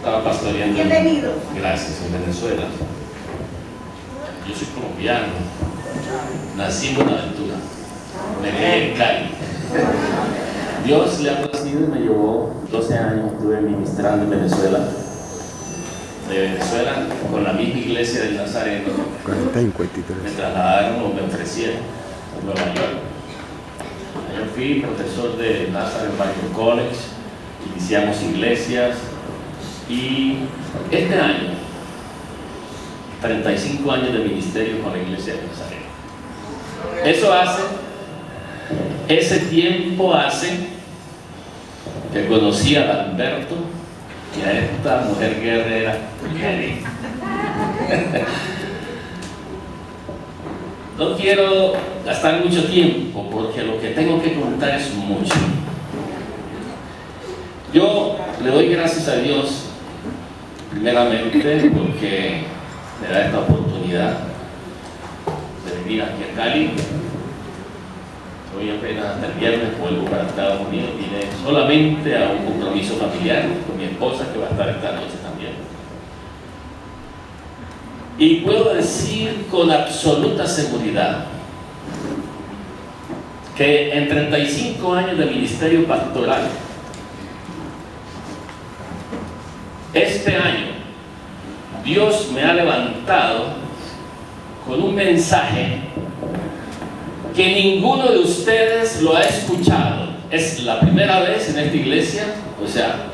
estaba pastoreando. Bienvenido. Gracias, en Venezuela. Yo soy colombiano. Nací en Buenaventura. Me crié en Cali. Dios le ha placido y me llevó 12 años. Estuve ministrando en Venezuela. De Venezuela, con la misma iglesia del Nazareno. Me trasladaron o me ofrecieron a Nueva York. Yo fui profesor de Nazareth Bible College, iniciamos iglesias y este año, 35 años de ministerio con la iglesia de Nazareno. Eso hace, ese tiempo hace que conocí a Alberto y a esta mujer guerrera, Kelly. No quiero gastar mucho tiempo porque lo que tengo que contar es mucho. Yo le doy gracias a Dios primeramente porque me da esta oportunidad de venir aquí a Cali. Hoy apenas hasta el viernes vuelvo para Estados Unidos. Vine solamente a un compromiso familiar con mi esposa que va a estar esta noche también. Y puedo decir con absoluta seguridad que en 35 años de ministerio pastoral, este año Dios me ha levantado con un mensaje que ninguno de ustedes lo ha escuchado. Es la primera vez en esta iglesia, o sea,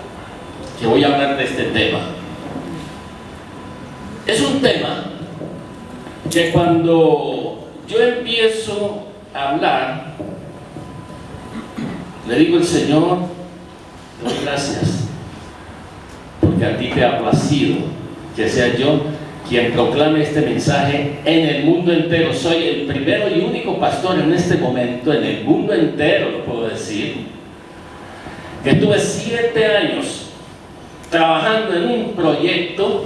que voy a hablar de este tema. Es un tema que cuando yo empiezo a hablar, le digo al Señor, te doy gracias, porque a ti te ha placido que sea yo quien proclame este mensaje en el mundo entero. Soy el primero y único pastor en este momento, en el mundo entero, lo puedo decir, que tuve 7 años trabajando en un proyecto.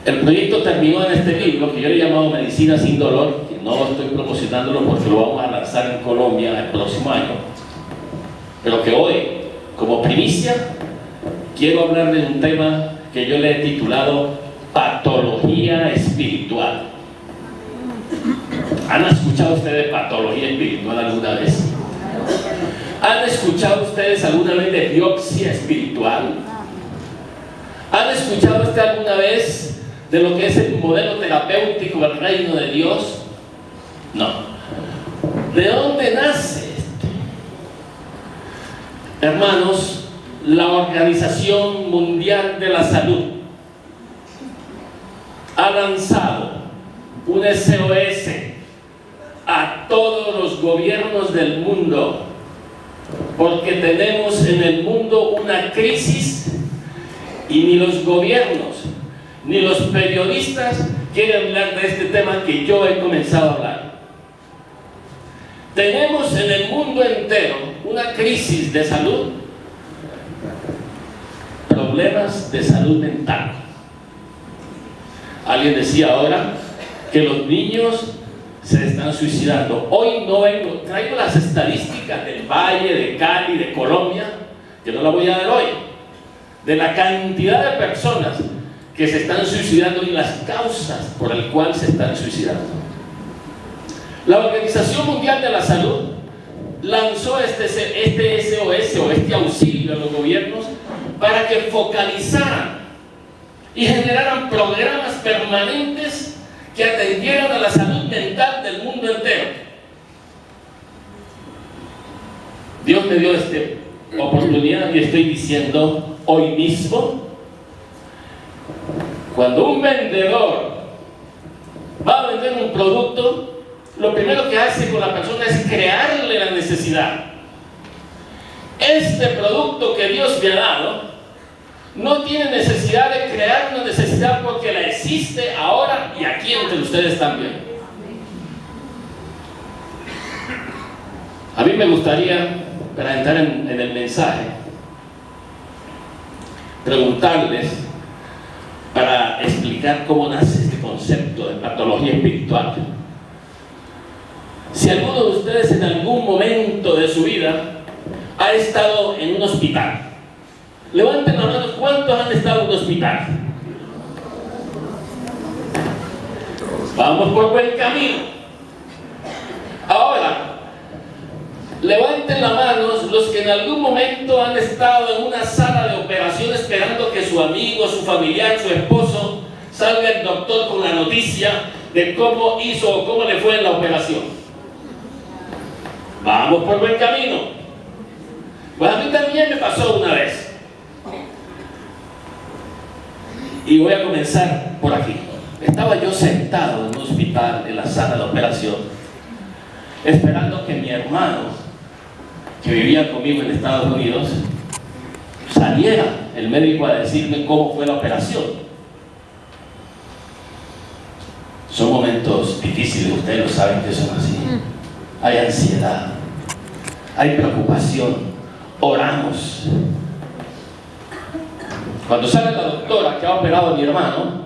El proyecto terminó en este libro que yo le he llamado Medicina sin Dolor, que no estoy promocionándolo porque lo vamos a lanzar en Colombia el próximo año, pero que hoy, como primicia, quiero hablar de un tema que yo le he titulado patología espiritual. ¿Han escuchado ustedes patología espiritual alguna vez? ¿Han escuchado ustedes alguna vez de biopsia espiritual? ¿Han escuchado ustedes alguna vez de lo que es el modelo terapéutico del reino de Dios? No. ¿De dónde nace esto? Hermanos, la Organización Mundial de la Salud ha lanzado un SOS a todos los gobiernos del mundo porque tenemos en el mundo una crisis y ni los gobiernos ni los periodistas quieren hablar de este tema que yo he comenzado a hablar. Tenemos en el mundo entero una crisis de salud, problemas de salud mental. Alguien decía ahora que los niños se están suicidando. Hoy no vengo, traigo las estadísticas del Valle, de Cali, de Colombia, que no la voy a dar hoy, de la cantidad de personas que se están suicidando y las causas por las cuales se están suicidando. La Organización Mundial de la Salud lanzó este SOS o este auxilio a los gobiernos para que focalizaran y generaran programas permanentes que atendieran a la salud mental del mundo entero. Dios me dio esta oportunidad y estoy diciendo hoy mismo, cuando un vendedor va a vender un producto, lo primero que hace con la persona es crearle la necesidad. Este producto que Dios me ha dado no tiene necesidad de crear una necesidad porque la existe ahora y aquí entre ustedes también. A mí me gustaría, para entrar en el mensaje, preguntarles, para explicar cómo nace este concepto de patología espiritual, si alguno de ustedes en algún momento de su vida ha estado en un hospital. Levanten las manos, ¿cuántos han estado en un hospital? Vamos por buen camino. Ahora, levanten las manos los que en algún momento han estado en una sala de operación esperando que su amigo, su familiar, su esposo salga el doctor con la noticia de cómo hizo o cómo le fue en la operación. Vamos por buen camino. Pues a mí también me pasó una vez. Y voy a comenzar por aquí. Estaba yo sentado en un hospital, en la sala de operación, esperando que mi hermano, que vivía conmigo en Estados Unidos, saliera el médico a decirme cómo fue la operación. Son momentos difíciles, ustedes lo saben que son así. Hay ansiedad, hay preocupación, oramos. Cuando sale la doctora que ha operado a mi hermano,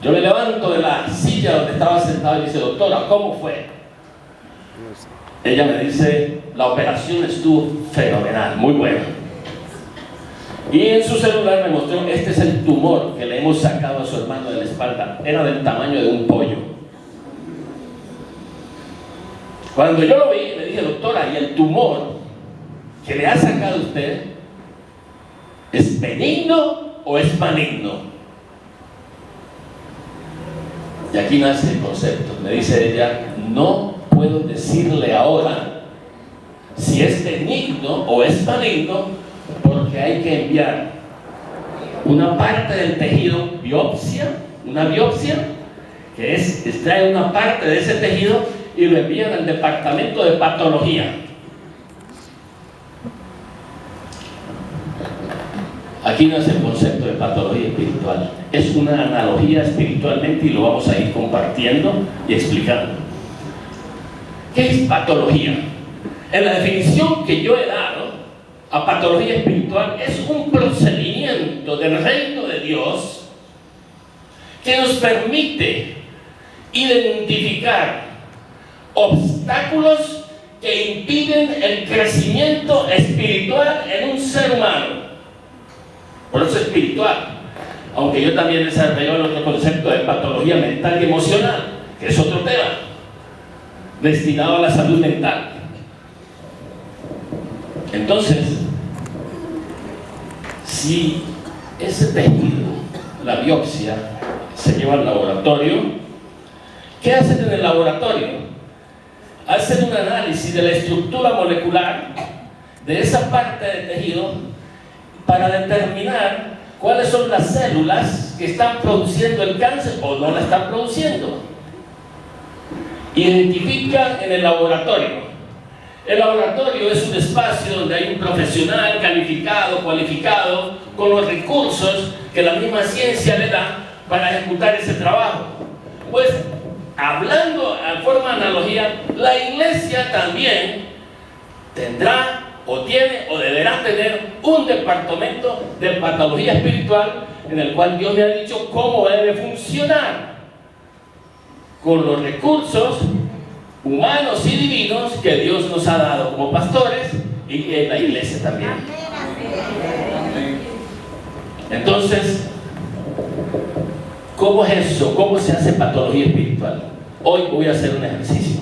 yo me levanto de la silla donde estaba sentado y dice: doctora, ¿cómo fue? Ella me dice: la operación estuvo fenomenal, muy buena. Y en su celular me mostró: este es el tumor que le hemos sacado a su hermano de la espalda. Era del tamaño de un pollo. Cuando yo lo vi, le dije: doctora, ¿y el tumor que le ha sacado usted es benigno o es maligno? Y aquí nace el concepto. Me dice ella: no puedo decirle ahora si es benigno o es maligno, porque hay que enviar una parte del tejido, una biopsia, que es extrae una parte de ese tejido y lo envían al departamento de patología. Aquí nace el concepto de patología espiritual. Es una analogía espiritualmente y lo vamos a ir compartiendo y explicando. ¿Qué es patología? En la definición que yo he dado a patología espiritual, es un procedimiento del reino de Dios que nos permite identificar obstáculos que impiden el crecimiento espiritual en un ser humano. Por eso espiritual, aunque yo también desarrollé el otro concepto de patología mental y emocional, que es otro tema destinado a la salud mental. Entonces, si ese tejido, la biopsia, se lleva al laboratorio, ¿qué hacen en el laboratorio? Hacen un análisis de la estructura molecular de esa parte del tejido para determinar cuáles son las células que están produciendo el cáncer o no la están produciendo. Identifican en el laboratorio. El laboratorio es un espacio donde hay un profesional calificado, cualificado, con los recursos que la misma ciencia le da para ejecutar ese trabajo. Pues, hablando en forma de analogía, la iglesia también tendrá o tiene o deberá tener un departamento de patología espiritual en el cual Dios me ha dicho cómo debe funcionar con los recursos humanos y divinos que Dios nos ha dado como pastores y en la iglesia también. Entonces, ¿cómo es eso? ¿Cómo se hace patología espiritual? Hoy voy a hacer un ejercicio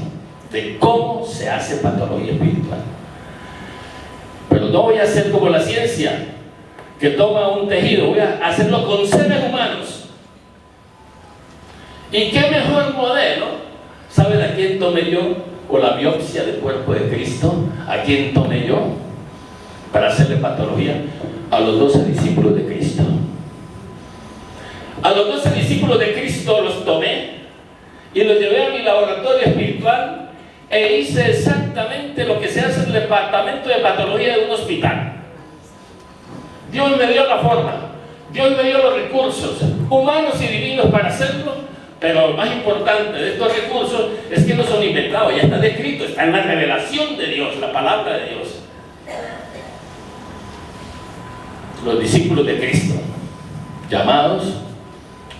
de cómo se hace patología espiritual. Pero no voy a hacer como la ciencia, que toma un tejido. Voy a hacerlo con seres humanos. ¿Y qué mejor modelo? ¿Saben a quién tomé yo? O la biopsia del cuerpo de Cristo. ¿A quién tomé yo para hacerle patología? A los 12 discípulos de Cristo. A los 12 discípulos de Cristo los tomé y los llevé a mi laboratorio espiritual e hice exactamente lo que se hace en el departamento de patología de un hospital. Dios me dio la forma, Dios me dio los recursos humanos y divinos para hacerlo, pero lo más importante de estos recursos es que no son inventados, ya está descrito, está en la revelación de Dios, la palabra de Dios. Los discípulos de Cristo, llamados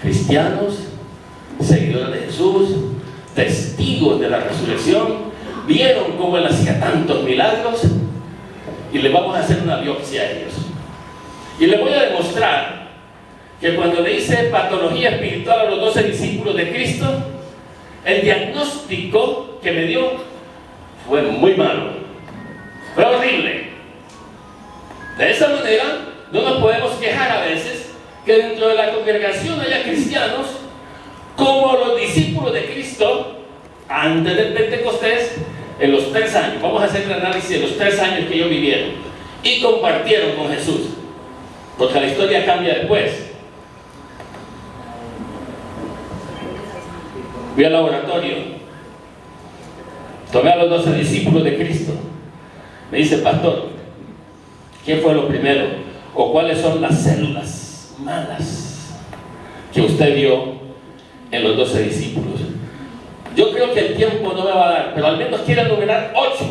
cristianos, seguidores de Jesús, testigos de la resurrección, vieron cómo Él hacía tantos milagros y le vamos a hacer una biopsia a ellos. Y les voy a demostrar demostrar que cuando le hice patología espiritual a los 12 discípulos de Cristo, el diagnóstico que me dio fue muy malo, fue horrible. De esa manera, no nos podemos quejar a veces que dentro de la congregación haya cristianos como los discípulos de Cristo antes del Pentecostés, en los 3 años. Vamos a hacer el análisis de los 3 años que ellos vivieron y compartieron con Jesús, porque la historia cambia después. Fui al laboratorio, tomé a los 12 discípulos de Cristo. Me dice: pastor, ¿qué fue lo primero? ¿O cuáles son las células malas que usted vio en los 12 discípulos? Yo creo que el tiempo no me va a dar, pero al menos quiero enumerar 8.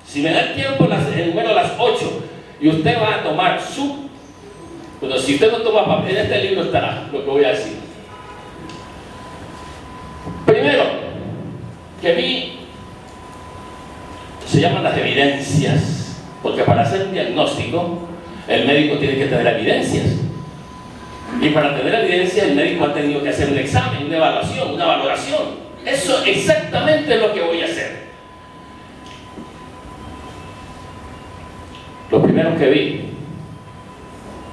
Si me da el tiempo, enumero las 8. Y usted va a tomar su... Bueno, si usted no toma papel, en este libro estará lo que voy a decir. Primero, que vi, se llaman las evidencias, porque para hacer un diagnóstico, el médico tiene que tener evidencias. Y para tener evidencia, el médico ha tenido que hacer un examen, una evaluación, una valoración. Eso exactamente es lo que voy a hacer. Lo primero que vi,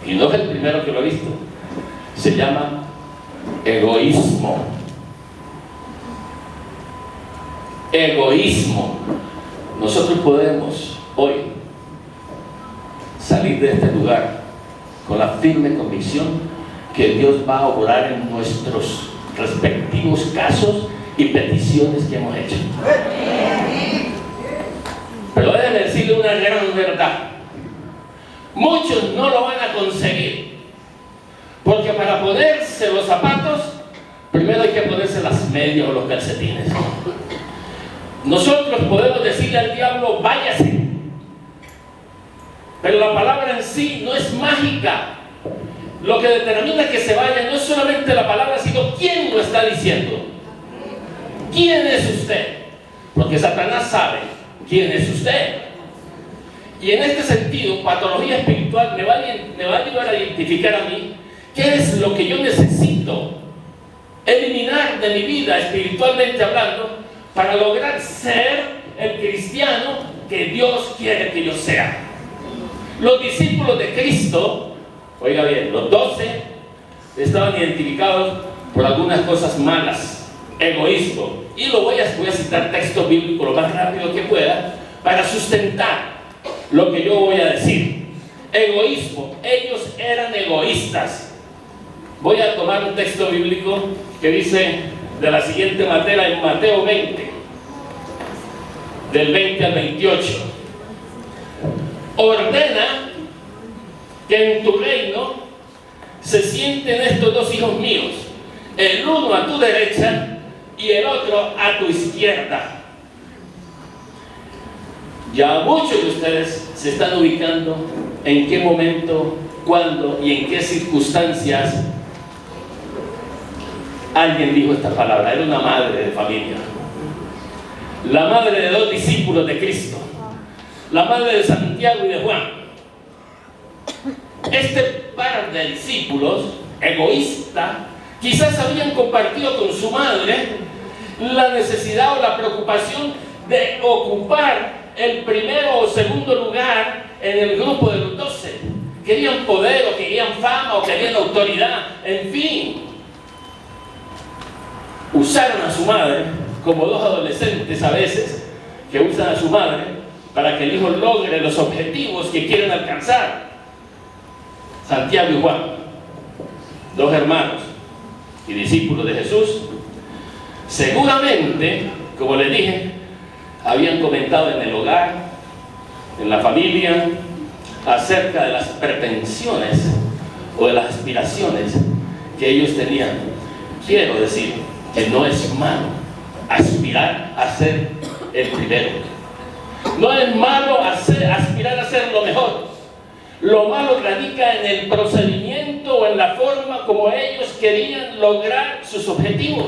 y no es el primero que lo he visto, se llama egoísmo. Egoísmo. Nosotros podemos hoy salir de este lugar con la firme convicción que Dios va a obrar en nuestros respectivos casos y peticiones que hemos hecho. Pero déjenme decirle una gran verdad: muchos no lo van a conseguir, porque para ponerse los zapatos, primero hay que ponerse las medias o los calcetines. Nosotros podemos decirle al diablo: váyase, pero la palabra en sí no es mágica. Lo que determina que se vaya no es solamente la palabra, sino quién lo está diciendo. ¿Quién es usted? Porque Satanás sabe quién es usted. Y en este sentido, patología espiritual me va a ayudar a identificar a mí qué es lo que yo necesito eliminar de mi vida, espiritualmente hablando, para lograr ser el cristiano que Dios quiere que yo sea. Los discípulos de Cristo, oiga bien, los 12 estaban identificados por algunas cosas malas. Egoísmo. Y voy a citar textos bíblicos lo más rápido que pueda para sustentar lo que yo voy a decir. Egoísmo. Ellos eran egoístas. Voy a tomar un texto bíblico que dice de la siguiente manera en Mateo 20, del 20 al 28. Ordena que en tu reino se sienten estos 2 hijos míos, el uno a tu derecha y el otro a tu izquierda. Ya muchos de ustedes se están ubicando en qué momento, cuándo y en qué circunstancias alguien dijo esta palabra. Era una madre de familia, la madre de 2 discípulos de Cristo, la madre de Santiago y de Juan. Este par de discípulos, egoísta, quizás habían compartido con su madre la necesidad o la preocupación de ocupar el primero o segundo lugar en el grupo de los 12. Querían poder, o querían fama, o querían autoridad, en fin. Usaron a su madre, como 2 adolescentes a veces, que usan a su madre para que el hijo logre los objetivos que quieren alcanzar. Santiago y Juan, 2 hermanos y discípulos de Jesús, seguramente, como les dije, habían comentado en el hogar, en la familia, acerca de las pretensiones o de las aspiraciones que ellos tenían. Quiero decir que no es malo aspirar a ser el primero. No es malo aspirar a ser lo mejor. Lo malo radica en el procedimiento o en la forma como ellos querían lograr sus objetivos.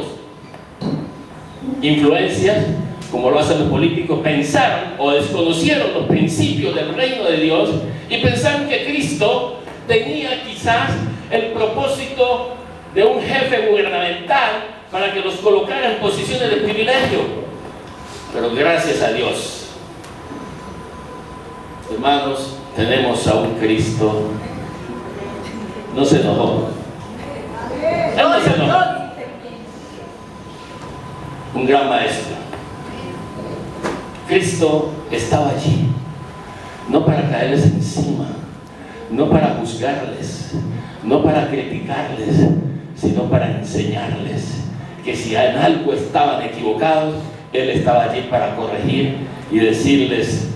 Influencias, como lo hacen los políticos, pensaron o desconocieron los principios del reino de Dios y pensaron que Cristo tenía quizás el propósito de un jefe gubernamental para que los colocara en posiciones de privilegio. Pero gracias a Dios, hermanos, tenemos a un Cristo. No se enojó. Él no se enojó. Un gran maestro. Cristo estaba allí, no para caerles encima, no para juzgarles, no para criticarles, sino para enseñarles que si en algo estaban equivocados, Él estaba allí para corregir y decirles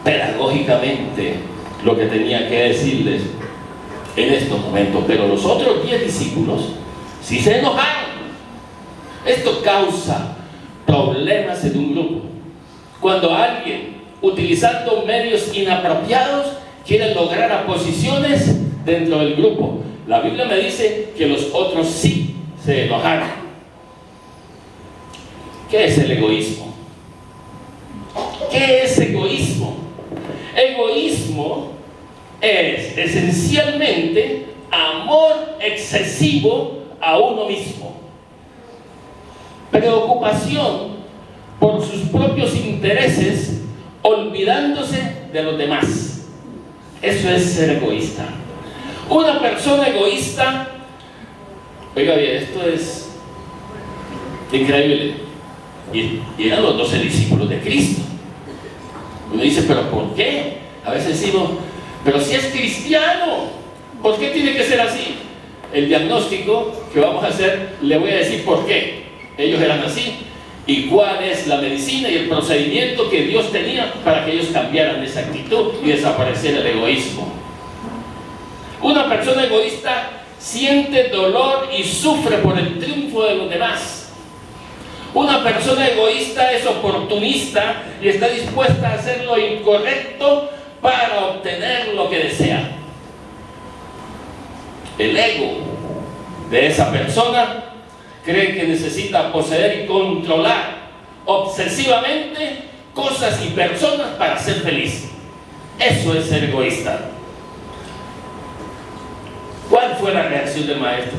pedagógicamente lo que tenía que decirles en estos momentos. Pero los otros 10 discípulos sí se enojaron. Esto causa problemas en un grupo. Cuando alguien, utilizando medios inapropiados, quiere lograr posiciones dentro del grupo. La Biblia me dice que los otros sí se enojaron. ¿Qué es el egoísmo? ¿Qué es egoísmo? Egoísmo es esencialmente amor excesivo a uno mismo, preocupación por sus propios intereses, olvidándose de los demás. Eso es ser egoísta. Una persona egoísta, oiga bien, esto es increíble. Y eran los 12 discípulos de Cristo. Uno dice, ¿pero por qué? A veces decimos, pero si es cristiano, ¿por qué tiene que ser así? El diagnóstico que vamos a hacer, le voy a decir por qué ellos eran así y cuál es la medicina y el procedimiento que Dios tenía para que ellos cambiaran esa actitud y desapareciera el egoísmo. Una persona egoísta siente dolor y sufre por el triunfo de los demás. Una persona egoísta es oportunista y está dispuesta a hacer lo incorrecto para obtener lo que desea. El ego de esa persona cree que necesita poseer y controlar obsesivamente cosas y personas para ser feliz. Eso es ser egoísta. ¿Cuál fue la reacción del maestro?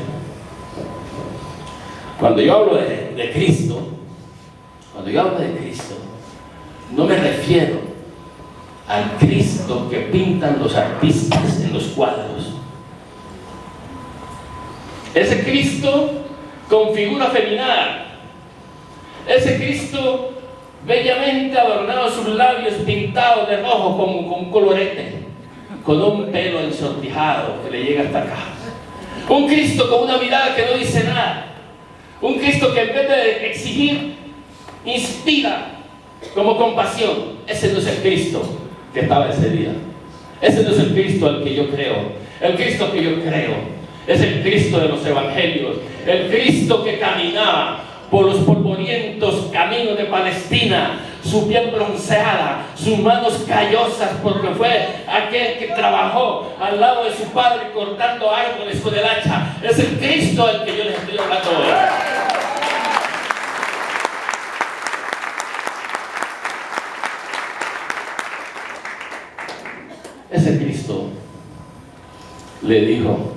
Cuando yo hablo de Cristo, no me refiero al Cristo que pintan los artistas en los cuadros. Ese Cristo con figura femenina, ese Cristo bellamente adornado, sus labios pintados de rojo con un colorete, con un pelo ensortijado que le llega hasta acá. Un Cristo con una mirada que no dice nada. Un Cristo que en vez de exigir, inspira como compasión. Ese no es el Cristo que estaba ese día. Ese no es el Cristo al que yo creo. El Cristo que yo creo es el Cristo de los evangelios. El Cristo que caminaba por los polvorientos caminos de Palestina, su piel bronceada, sus manos callosas, porque fue aquel que trabajó al lado de su padre cortando árboles con el hacha. Es el Cristo al que yo les estoy hablando hoy. Ese Cristo le dijo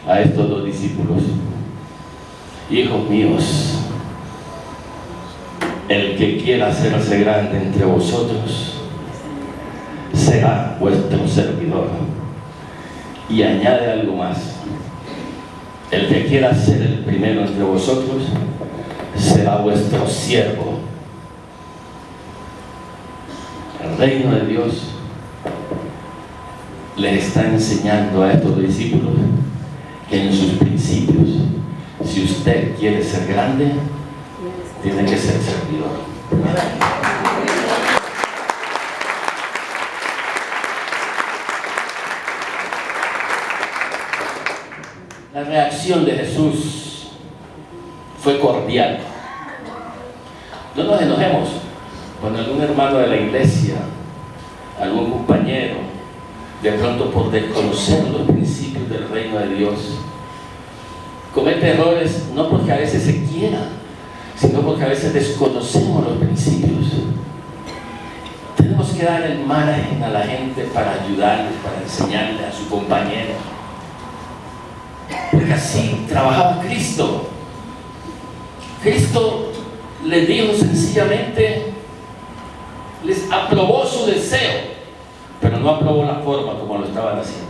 a estos 2 discípulos: hijos míos, el que quiera hacerse grande entre vosotros será vuestro servidor. Y añade algo más: el que quiera ser el primero entre vosotros será vuestro siervo. El reino de Dios les está enseñando a estos discípulos que en sus principios, si usted quiere ser grande, tiene que ser servidor. La reacción de Jesús fue cordial. No nos enojemos con algún hermano de la iglesia, algún compañero, de pronto por desconocer los principios del reino de Dios. Comete errores no porque a veces se quiera, sino porque a veces desconocemos los principios. Tenemos tenemos que dar el margen a la gente para ayudarle, para enseñarle a su compañero. Porque así trabajaba Cristo. Cristo les dijo sencillamente, les aprobó su deseo, pero no aprobó la forma como lo estaban haciendo.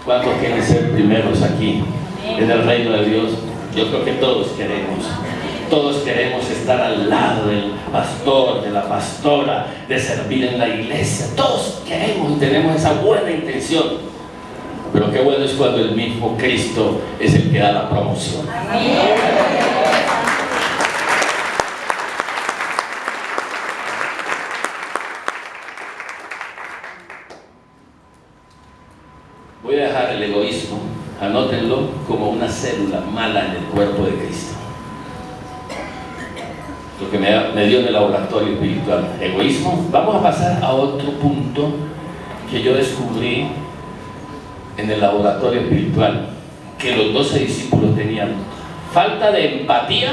¿Cuántos quieren ser primeros aquí en el reino de Dios? Yo creo que todos queremos. Todos queremos estar al lado del pastor, de la pastora, de servir en la iglesia. Todos queremos y tenemos esa buena intención. Pero qué bueno es cuando el mismo Cristo es el que da la promoción. Voy a dejar el egoísmo, anótenlo, como una célula mala en el cuerpo de Cristo. Lo que me dio en el laboratorio espiritual, egoísmo. Vamos a pasar a otro punto que yo descubrí en el laboratorio espiritual, que los 12 discípulos tenían: falta de empatía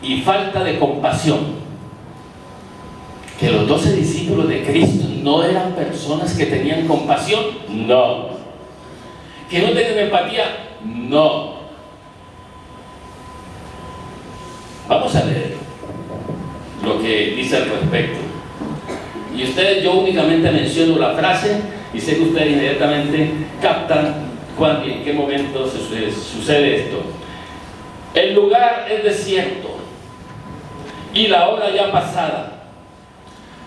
y falta de compasión. Que los 12 discípulos de Cristo no eran personas que tenían compasión, no. Que no tenían empatía, no. Vamos a leer lo que dice al respecto. Y ustedes, yo únicamente menciono la frase y sé que ustedes inmediatamente captan cuándo y en qué momento sucede esto. El lugar es desierto y la hora ya pasada.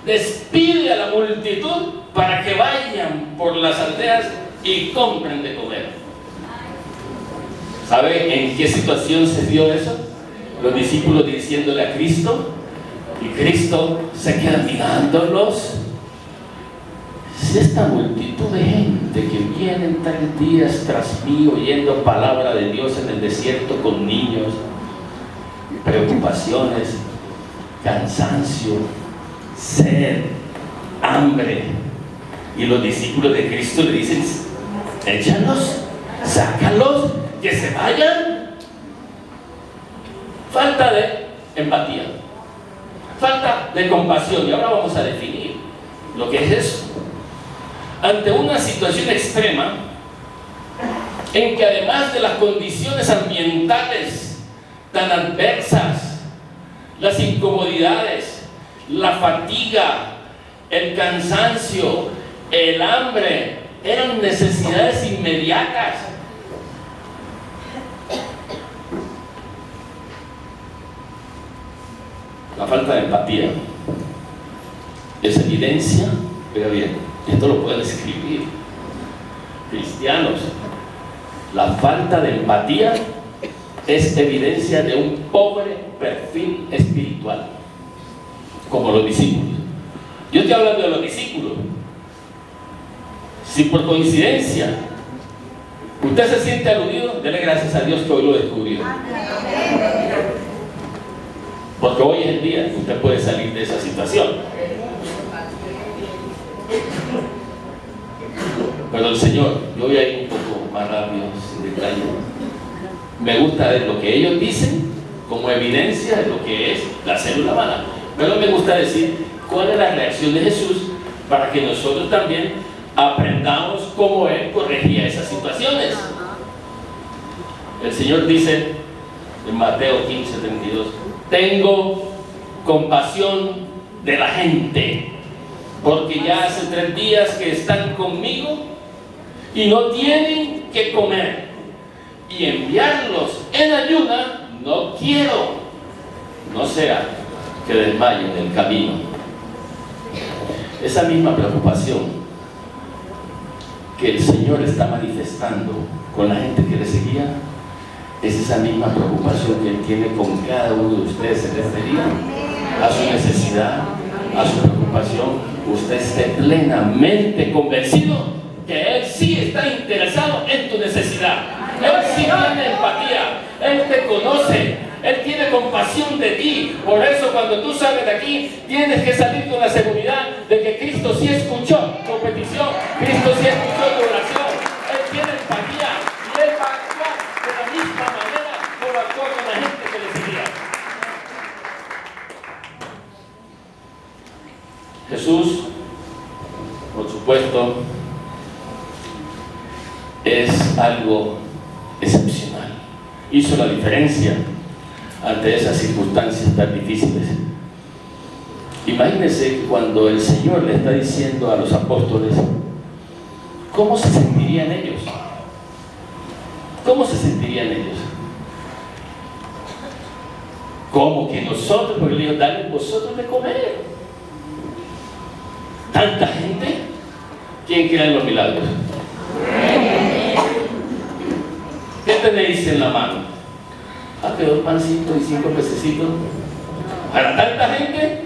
Despide a la multitud para que vayan por las aldeas y compren de comer. ¿Sabe en qué situación se dio eso? Los discípulos diciéndole a Cristo, y Cristo se queda mirándolos. Si esta multitud de gente que vienen 3 días tras mí oyendo palabra de Dios en el desierto, con niños, preocupaciones, cansancio, sed, hambre, y los discípulos de Cristo le dicen: échalos, sácalos, que se vayan. Falta de empatía, falta de compasión. Y ahora vamos a definir lo que es eso. Ante una situación extrema en que, además de las condiciones ambientales tan adversas, las incomodidades, la fatiga, el cansancio, el hambre, eran necesidades inmediatas. La falta de empatía es evidencia, pero bien, esto lo pueden escribir cristianos. La falta de empatía es evidencia de un pobre perfil espiritual, como los discípulos. Yo estoy hablando de los discípulos. Si por coincidencia usted se siente aludido, dele gracias a Dios que hoy lo descubrió. Porque hoy es el día que usted puede salir de esa situación. Pero el Señor, yo voy a ir un poco más rápido, sin detalle. Me gusta ver lo que ellos dicen como evidencia de lo que es la célula humana. Pero me gusta decir cuál es la reacción de Jesús para que nosotros también aprendamos cómo Él corregía esas situaciones. El Señor dice en Mateo 15:32: tengo compasión de la gente, porque ya hace 3 días que están conmigo y no tienen que comer, y enviarlos en ayuna no quiero, no sea que desmayen en el camino. Esa misma preocupación que el Señor está manifestando con la gente que le seguía, es esa misma preocupación que Él tiene con cada uno de ustedes en este día. A su necesidad, a su preocupación, usted esté plenamente convencido que Él sí está interesado en tu necesidad. Él sí tiene empatía, Él te conoce, Él tiene compasión de ti. Por eso cuando tú sales de aquí, tienes que salir con la seguridad de que Cristo sí escuchó tu petición, Cristo sí escuchó tu oración. Él tiene empatía y Él va a actuar de la misma manera como actuó con la gente que le seguía. es algo excepcional. Hizo la diferencia ante esas circunstancias tan difíciles. Imagínense cuando el Señor le está diciendo a los apóstoles, ¿cómo se sentirían ellos? ¿Cómo se sentirían ellos? Como que nosotros, porque le dijo, dale vosotros de comer. Tanta gente, ¿quién cree en los milagros? ¿Qué tenéis en la mano? Que 2 pancitos y 5 pececitos. ¿Para tanta gente?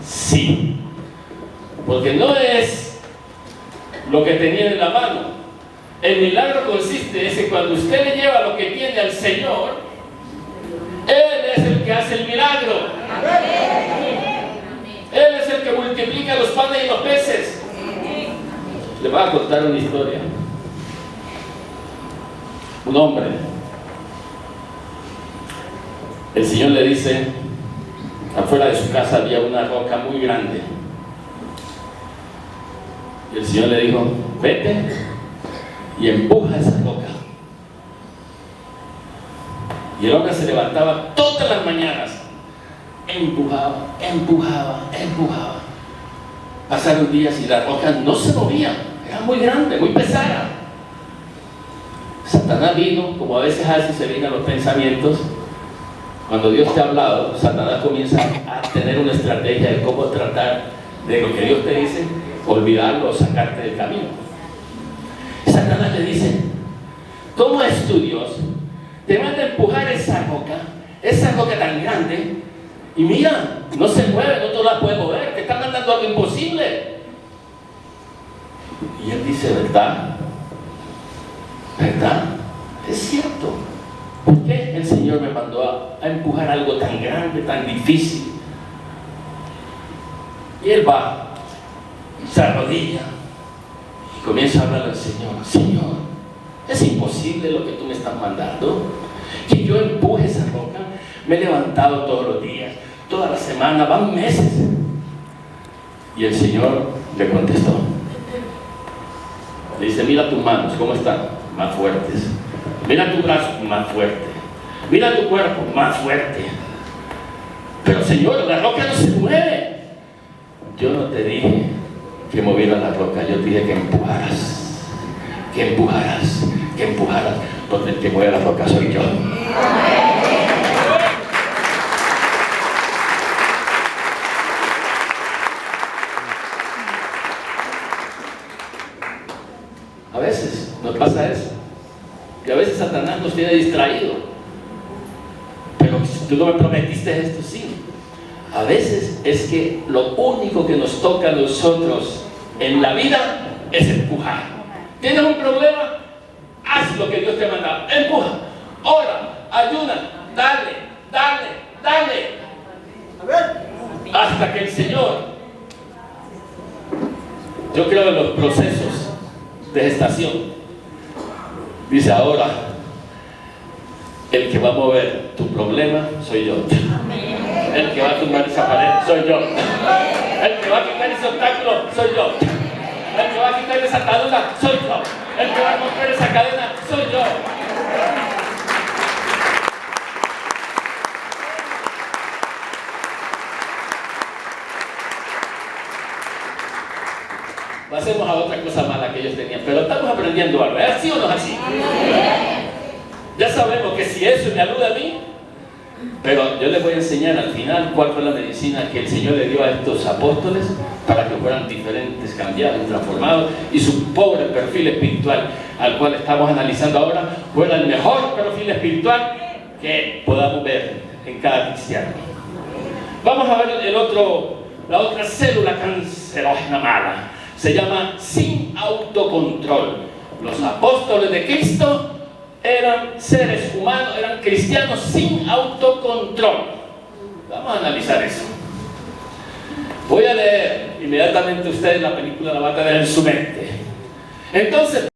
Sí. Porque no es lo que tenía en la mano. El milagro consiste en que cuando usted le lleva lo que tiene al Señor, Él es el que hace el milagro. Él es el que multiplica los panes y los peces. Le voy a contar una historia. Un hombre, el Señor le dice, afuera de su casa había una roca muy grande. Y el Señor le dijo, vete y empuja esa roca. Y el hombre se levantaba todas las mañanas, empujaba. Pasaron días y la roca no se movía, era muy grande, muy pesada. Satanás vino, como a veces así se vienen los pensamientos. Cuando Dios te ha hablado, Satanás comienza a tener una estrategia de cómo tratar de lo que Dios te dice, olvidarlo o sacarte del camino. Satanás le dice, ¿cómo es tu Dios? Te manda a empujar esa roca tan grande, y mira, no se mueve, no te la puedes mover, te está mandando algo imposible. Y él dice, ¿verdad? ¿Verdad? Es cierto. ¿Por qué el Señor me mandó a empujar algo tan grande, tan difícil? Y él va, se arrodilla y comienza a hablar al Señor. Señor, es imposible lo que tú me estás mandando, que yo empuje esa roca. Me he levantado todos los días, toda la semana, van meses. Y el Señor le contestó. Le dice, mira tus manos, ¿cómo están? Más fuertes. Mira tu brazo, más fuerte. Mira tu cuerpo, más fuerte. Pero Señor, la roca no se mueve. Yo no te dije que movieras la roca, yo te dije que empujaras. Porque el que mueve la roca soy yo. A veces nos pasa eso. Y a veces Satanás nos tiene distraído. Pero tú no me prometiste esto, sí. A veces es que lo único que nos toca a nosotros en la vida es empujar. ¿Tienes un problema? Haz lo que Dios te ha mandado. Empuja, ora, ayuna, dale. Hasta que el Señor, yo creo en los procesos de gestación, dice ahora, el que va a mover tu problema soy yo. El que va a tumbar esa pared soy yo. El que va a quitar ese obstáculo soy yo. El que va a quitar esa atadura soy yo. El que va a romper esa cadena soy yo. Pasemos a otra cosa mala que ellos tenían, pero estamos aprendiendo algo. ¿Es así o no es así? Ya sabemos que si eso me ayuda a mí, pero yo les voy a enseñar al final cuál fue la medicina que el Señor le dio a estos apóstoles para que fueran diferentes, cambiados, transformados, y su pobre perfil espiritual, al cual estamos analizando ahora, fuera el mejor perfil espiritual que podamos ver en cada cristiano. Vamos a ver la otra célula cancerógena mala. Se llama sin autocontrol. Los apóstoles de Cristo eran seres humanos, eran cristianos sin autocontrol. Vamos a analizar eso. Voy a leer inmediatamente, ustedes la película la van a tener en su mente. Entonces